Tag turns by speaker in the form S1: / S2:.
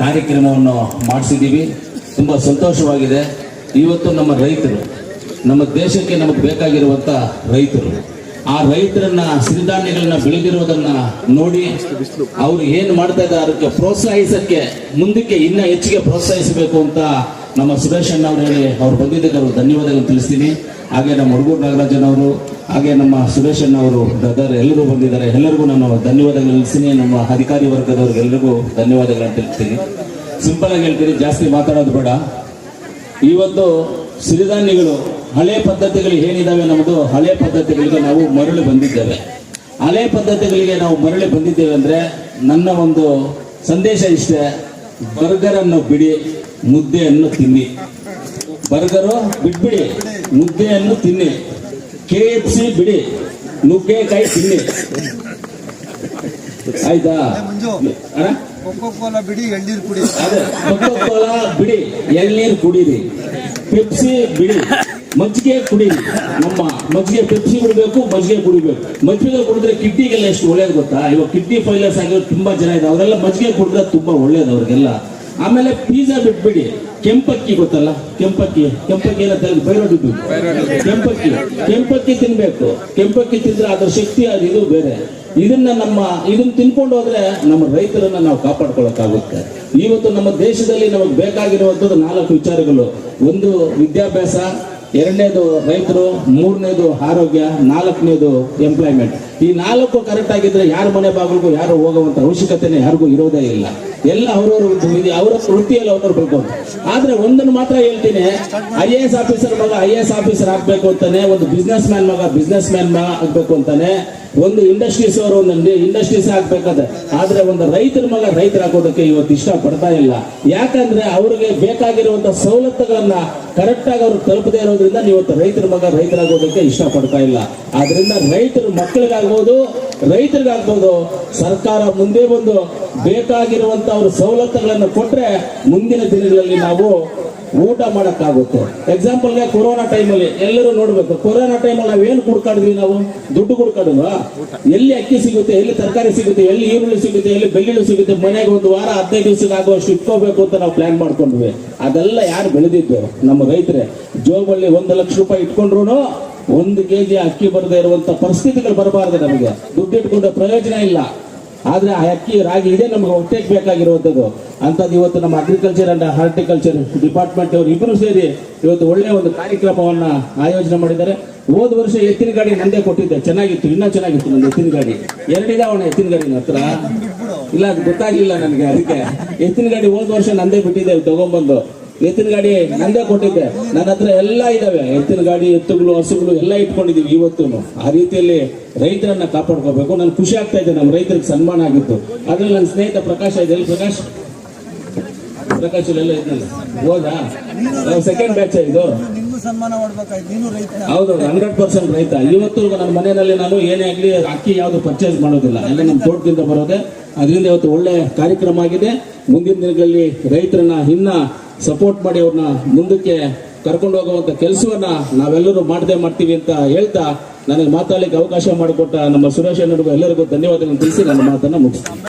S1: ಕಾರ್ಯಕ್ರಮವನ್ನು ಮಾಡಿಸಿದ್ದೀವಿ. ತುಂಬ ಸಂತೋಷವಾಗಿದೆ. ಇವತ್ತು ನಮ್ಮ ರೈತರು, ನಮ್ಮ ದೇಶಕ್ಕೆ ನಮಗೆ ಬೇಕಾಗಿರುವಂಥ ರೈತರು, ಆ ರೈತರನ್ನ ಸಿರಿಧಾನ್ಯಗಳನ್ನ ಬೆಳೆದಿರೋದನ್ನ ನೋಡಿ ಅವರು ಏನು ಮಾಡ್ತಾ ಇದ್ದಾರೆ ಅದಕ್ಕೆ ಪ್ರೋತ್ಸಾಹಿಸಕ್ಕೆ ಮುಂದಕ್ಕೆ ಇನ್ನೂ ಹೆಚ್ಚಿಗೆ ಪ್ರೋತ್ಸಾಹಿಸಬೇಕು ಅಂತ ನಮ್ಮ ಸುರೇಶ್ ಅಣ್ಣ ಅವರು ಹೇಳಿ ಅವ್ರು ಬಂದಿದ್ದಕ್ಕೆ ಅವರು ಧನ್ಯವಾದಗಳನ್ನು ತಿಳಿಸ್ತೀನಿ. ಹಾಗೆ ನಮ್ಮ ಹುಡುಗೂರು ನಾಗರಾಜನವರು, ಹಾಗೆ ನಮ್ಮ ಸುರೇಶ್ ಅಣ್ಣ ಅವರು ಬ್ರದರ್ ಎಲ್ಲರೂ ಬಂದಿದ್ದಾರೆ. ಎಲ್ಲರಿಗೂ ನಾನು ಧನ್ಯವಾದಗಳು ತಿಳಿಸ್ತೀನಿ. ನಮ್ಮ ಅಧಿಕಾರಿ ವರ್ಗದವ್ರಿಗೆಲ್ಲರಿಗೂ ಧನ್ಯವಾದಗಳನ್ನು ತಿಳಿಸ್ತೀನಿ. ಸಿಂಪಲ್ ಆಗಿ ಹೇಳ್ತೀನಿ, ಜಾಸ್ತಿ ಮಾತಾಡೋದು ಬೇಡ. ಇವತ್ತು ಸಿರಿಧಾನ್ಯಗಳು ಹಳೆ ಪದ್ಧತಿಗಳು ಏನಿದಾವೆ, ನಮ್ಮದು ಹಳೆ ಪದ್ಧತಿಗಳಿಗೆ ನಾವು ಮರಳಿ ಬಂದಿದ್ದೇವೆ. ಹಳೆ ಪದ್ಧತಿಗಳಿಗೆ ನಾವು ಮರಳಿ ಬಂದಿದ್ದೇವೆ ಅಂದ್ರೆ ನನ್ನ ಒಂದು ಸಂದೇಶ ಇಷ್ಟೇ: ಬರ್ಗರ್ ಅನ್ನು ಬಿಡಿ, ಮುದ್ದೆಯನ್ನು ತಿನ್ನಿ. ಬರ್ಗರು ಬಿಟ್ಬಿಡಿ, ಮುದ್ದೆಯನ್ನು ತಿನ್ನಿ. KFC ಬಿಡಿ, ನುಗ್ಗೆಕಾಯಿ ತಿನ್ನಿ. ಆಯ್ತಾ?
S2: ಕೋಕಾ ಬಿಡಿ, ಎಳ್ನೀರು ಕುಡಿ.
S1: ಅದೇ ಕೋಕಾ ಬಿಡಿ, ಎಳ್ನೀರು ಕುಡೀರಿ. ಪೆಪ್ಸಿ ಬಿಡಿ, ಮಜ್ಜಿಗೆ ಕುಡೀರಿ. ನಮ್ಮ ಮಜ್ಜಿಗೆ ಪೆಪ್ಸಿ ಬಿಡಬೇಕು, ಮಜ್ಜಿಗೆ ಕುಡಿಬೇಕು. ಮಜ್ಜಿಗೆ ಕುಡಿದ್ರೆ ಕಿಡ್ನಿಗೆಲ್ಲ ಎಷ್ಟು ಒಳ್ಳೇದು ಗೊತ್ತಾ? ಇವಾಗ ಕಿಡ್ನಿ ಫೈಲರ್ಸ್ ಆಗಿರೋ ತುಂಬಾ ಜನ ಇದೆ, ಅವರೆಲ್ಲ ಮಜ್ಜಿಗೆ ಕುಡಿದ್ರೆ ತುಂಬಾ ಒಳ್ಳೇದು ಅವ್ರಿಗೆಲ್ಲ. ಆಮೇಲೆ ಪಿಜ್ಜಾ ಬಿಟ್ಬಿಡಿ. ಕೆಂಪಕ್ಕಿ ಗೊತ್ತಲ್ಲ, ಕೆಂಪಕ್ಕಿ ಎಲ್ಲ ತೆಗೆದು ಬೈರೋಡಿದ್ದು. ಕೆಂಪಕ್ಕಿ ತಿನ್ಬೇಕು. ಕೆಂಪಕ್ಕಿ ತಿಂದ್ರೆ ಅದ್ರ ಶಕ್ತಿ ಅದು ಇದು ಬೇರೆ. ಇದನ್ನ ತಿನ್ಕೊಂಡು ಹೋದ್ರೆ ನಮ್ಮ ರೈತರನ್ನ ನಾವು ಕಾಪಾಡ್ಕೊಳ್ಳೋಕ್ಕಾಗುತ್ತೆ. ಇವತ್ತು ನಮ್ಮ ದೇಶದಲ್ಲಿ ನಮಗೆ ಬೇಕಾಗಿರುವಂಥದ್ದು 4 ವಿಚಾರಗಳು. ಒಂದು ವಿದ್ಯಾಭ್ಯಾಸ, 2ನೇದು ರೈತರು, 3ನೇದು ಆರೋಗ್ಯ, 4ನೇದು ಎಂಪ್ಲಾಯ್ಮೆಂಟ್. ಈ 4 ಕರೆಕ್ಟ್ ಆಗಿದ್ರೆ ಯಾರ ಮನೆ ಬಾಗಿಲಿಗೂ ಯಾರು ಹೋಗುವಂತ ಅವಶ್ಯಕತೆನೇ ಯಾರಿಗೂ ಇರೋದೇ ಇಲ್ಲ. ಎಲ್ಲ ಅವರವರ ವೃತ್ತಿಯಲ್ಲಿ ಅವ್ರವ್ರು ಬೆಳ್ಕೊಂಡು. ಆದ್ರೆ ಒಂದನ್ನು ಮಾತ್ರ ಹೇಳ್ತೀನಿ, IAS ಆಫೀಸರ್ ಮಗ IAS ಆಫೀಸರ್ ಆಗ್ಬೇಕು ಅಂತಾನೆ, ಒಂದು ಬಿಸ್ನೆಸ್ ಮ್ಯಾನ್ ಮಗ ಬಿಸ್ನೆಸ್ ಮ್ಯಾನ್ ಆಗ್ಬೇಕು ಅಂತಾನೆ, ಒಂದು ಇಂಡಸ್ಟ್ರೀಸ್ ಅವರು ಒಂದು ಇಂಡಸ್ಟ್ರೀಸ್ ಆಗ್ಬೇಕಾದ್ರೆ. ಆದ್ರೆ ಒಂದು ರೈತರ ಮಗ ರೈತರ ಹಾಕೋದಕ್ಕೆ ಇವತ್ತು ಇಷ್ಟ ಪಡ್ತಾ ಇಲ್ಲ. ಯಾಕಂದ್ರೆ ಅವ್ರಿಗೆ ಬೇಕಾಗಿರುವಂತ ಸವಲತ್ತುಗಳನ್ನ ಕರೆಕ್ಟ್ ಆಗಿ ಅವ್ರು ತಲುಪದೇ ಇರೋದ್ರಿಂದ ಇವತ್ತು ರೈತರ ಮಗ ರೈತರಾಗೋದಕ್ಕೆ ಇಷ್ಟ ಪಡ್ತಾ ಇಲ್ಲ. ಆದ್ರಿಂದ ರೈತರು ಮಕ್ಕಳಿಗಾಗ್ಬೋದು, ರೈತರಿಗಾಗ್ಬೋದು, ಸರ್ಕಾರ ಮುಂದೆ ಬಂದು ಬೇಕಾಗಿರುವಂತ ಅವ್ರ ಸವಲತ್ತುಗಳನ್ನು ಕೊಟ್ರೆ ಮುಂದಿನ ದಿನಗಳಲ್ಲಿ ನಾವು ಊಟ ಮಾಡಕ್ಕಾಗುತ್ತೆ. ಎಕ್ಸಾಂಪಲ್ಗೆ ಕೊರೋನಾ ಟೈಮಲ್ಲಿ ಎಲ್ಲರೂ ನೋಡ್ಬೇಕು, ಕೊರೋನಾ ಟೈಮಲ್ಲಿ ನಾವೇನು ಕುಡ್ಕಾಡಿದ್ವಿ? ನಾವು ದುಡ್ಡು ಕುಡ್ಕಾಡಿದ್ವಾ? ಎಲ್ಲಿ ಅಕ್ಕಿ ಸಿಗುತ್ತೆ, ಎಲ್ಲಿ ತರಕಾರಿ ಸಿಗುತ್ತೆ, ಎಲ್ಲಿ ಈರುಳ್ಳಿ ಸಿಗುತ್ತೆ, ಎಲ್ಲಿ ಬೆಳ್ಳುಳ್ಳಿ ಸಿಗುತ್ತೆ, ಮನೆಗೆ ಒಂದು ವಾರ 15 ದಿವಸಕ್ಕೆ ಆಗುವಷ್ಟು ಇಟ್ಕೋಬೇಕು ಅಂತ ನಾವು ಪ್ಲಾನ್ ಮಾಡ್ಕೊಂಡ್ವಿ. ಅದೆಲ್ಲ ಯಾರು ಬೆಳೆದಿದ್ದು? ನಮ್ಮ ರೈತರೇ. ಜೋಬಲ್ಲಿ 1 ಲಕ್ಷ ರೂಪಾಯಿ ಇಟ್ಕೊಂಡ್ರು 1 kg ಅಕ್ಕಿ ಬರದೇ ಇರುವಂತ ಪರಿಸ್ಥಿತಿಗಳು ಬರಬಾರ್ದು. ನಮಗೆ ದುಡ್ಡು ಇಟ್ಕೊಂಡ ಪ್ರಯೋಜನ ಇಲ್ಲ. ಆದ್ರೆ ಆ ಅಕ್ಕಿ ರಾಗಿ ಇದೆ ನಮಗೆ ಹೊಟ್ಟೆಗೆ ಬೇಕಾಗಿರುವಂಥದ್ದು. ಅಂತದ್ದು ಇವತ್ತು ನಮ್ಮ ಅಗ್ರಿಕಲ್ಚರ್ ಅಂಡ್ ಹಾರ್ಟಿಕಲ್ಚರ್ ಡಿಪಾರ್ಟ್ಮೆಂಟ್ ಅವರು ಇಬ್ಬರು ಸೇರಿ ಇವತ್ತು ಒಳ್ಳೆಯ ಒಂದು ಕಾರ್ಯಕ್ರಮವನ್ನ ಆಯೋಜನೆ ಮಾಡಿದ್ದಾರೆ. ಹೋದ ವರ್ಷ ಎತ್ತಿನ ಗಾಡಿ ನಂದೇ ಕೊಟ್ಟಿದ್ದೆ, ಚೆನ್ನಾಗಿತ್ತು, ಇನ್ನೂ ಚೆನ್ನಾಗಿತ್ತು. ನನ್ನ ಎತ್ತಿನ ಗಾಡಿ 2 ಇದಾವಣ. ಎತ್ತಿನ ಗಾಡಿ ಹತ್ರ ಇಲ್ಲ, ಅದು ಗೊತ್ತಾಗ್ಲಿಲ್ಲ ನನಗೆ. ಅದಕ್ಕೆ ಎತ್ತಿನ ಗಾಡಿ ಹೋದ ವರ್ಷ ನಂದೇ ಬಿಟ್ಟಿದ್ದೆ, ತಗೊಂಡ್ಬಂದು ಎತ್ತಿನ ಗಾಡಿ ನಂದೇ ಕೊಟ್ಟಿದ್ದೆ. ನನ್ನ ಹತ್ರ ಎಲ್ಲ ಇದಾವೆ, ಎತ್ತಿನ ಗಾಡಿ, ಎತ್ತುಗಳು, ಹಸುಗಳು ಎಲ್ಲ ಇಟ್ಕೊಂಡಿದೀವಿ ಇವತ್ತು. ಆ ರೀತಿಯಲ್ಲಿ ರೈತರನ್ನ ಕಾಪಾಡ್ಕೋಬೇಕು. ನನ್ಗೆ ಖುಷಿ ಆಗ್ತಾ ಇದೆ, ನಮ್ಮ ರೈತರಿಗೆ ಸನ್ಮಾನ ಆಗಿತ್ತು. ಅದ್ರಲ್ಲಿ ನನ್ನ ಸ್ನೇಹಿತ ಪ್ರಕಾಶ ಇದೆ. ಪ್ರಕಾಶ್ ಎಲ್ಲ ಇದ್ನಲ್ಲ, ಹೋದಾ? ಸೆಕೆಂಡ್ ಬ್ಯಾಚ್ ಇದು. ಹೌದು, 100% ರೈತ. ಇವತ್ತು ನನ್ನ ಮನೆಯಲ್ಲಿ ನಾನು ಏನೇ ಆಗ್ಲಿ ಅಕ್ಕಿ ಯಾವ್ದು ಪರ್ಚೇಸ್ ಮಾಡೋದಿಲ್ಲ, ಎಲ್ಲ ನಮ್ಮ ತೋಟದಿಂದ ಬರೋದೆ. ಅದರಿಂದ ಇವತ್ತು ಒಳ್ಳೆ ಕಾರ್ಯಕ್ರಮ ಆಗಿದೆ. ಮುಂದಿನ ದಿನಗಳಲ್ಲಿ ರೈತರನ್ನ ಇನ್ನ ಸಪೋರ್ಟ್ ಮಾಡಿ ಅವ್ರನ್ನ ಮುಂದಕ್ಕೆ ಕರ್ಕೊಂಡು ಹೋಗುವಂತ ಕೆಲಸವನ್ನ ನಾವೆಲ್ಲರೂ ಮಾಡ್ತೀವಿ ಅಂತ ಹೇಳ್ತಾ, ನನಗೆ ಮಾತಾಡಲಿಕ್ಕೆ ಅವಕಾಶ ಮಾಡಿಕೊಟ್ಟ ನಮ್ಮ ಸುರೇಶ್ ಅಣ್ಣರಿಗೂ ಎಲ್ಲರಿಗೂ ಧನ್ಯವಾದಗಳನ್ನು ತಿಳಿಸಿ ನನ್ನ ಮಾತನ್ನ ಮುಗಿಸ್ತೀನಿ.